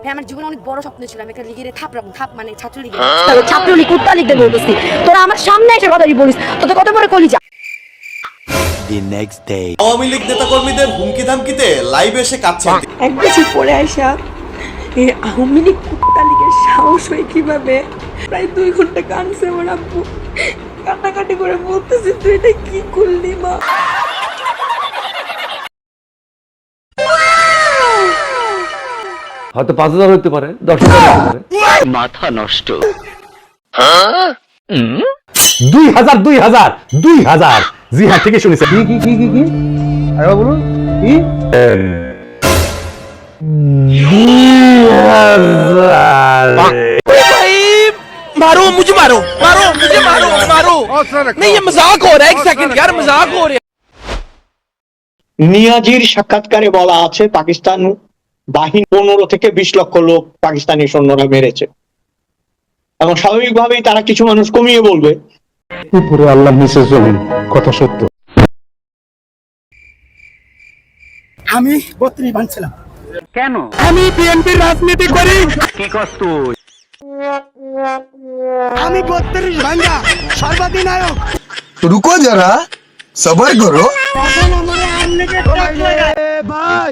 ভাই আমার জীবনে অনেক বড় স্বপ্ন ছিল আমি একটা লিগের থাপ মানে ছাত্রলীগ কুত্তা লিগতে বলতেছি তোরা আমার সামনে এসে কথাই বলিস তোদের কত বড় কলিজা। The next day. Awami League নেতাকর্মীদের হুমকি ধামকিতে লাইভে এসে কাঁদছেন। এক বছর পরে আইসা এই আওয়ামী লীগ কুত্তা লীগের সাহস হয় কিভাবে, প্রায় 2 ঘন্টা কাঁদছে আমার আব্বু, কান্নাকাটি করে বলতেছে তুই এটা কি করলি মা। হয়তো 5,000 হতে পারে, 10,000 হতে পারে। মাথা নষ্ট। 2,000 জি হ্যাঁ ঠিকই শুনেছেন। কি আরে বলুন কি 2,000 मारो मुझे मारो नहीं ये मजाक हो रहा है, 1 सेकंड यार मजाक हो रहा है। নিয়াজির সাক্ষাৎকারে বলা আছে পাকিস্তান বাহিনী 15 থেকে 20 লক্ষ লোক পাকিস্তানি সৈন্যরা মেরেছে এবং স্বাভাবিকভাবেই তারা কিছু মানুষ কমিয়ে বলবে উপরে আল্লাহ নিচে জমিন, কথা সত্য। আমি 32 বানছিলাম। কেন? আমি বিএনপির রাজনীতি করি। কি করছ তুই? আমি 32 ভাঙ্গা সর্বাধিনায়ক। रुको जरा सबर करो। ভাই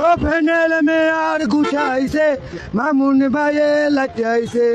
ও ফেনেল মে আর গুছাইছে মামুন ভাই লাগাইছে।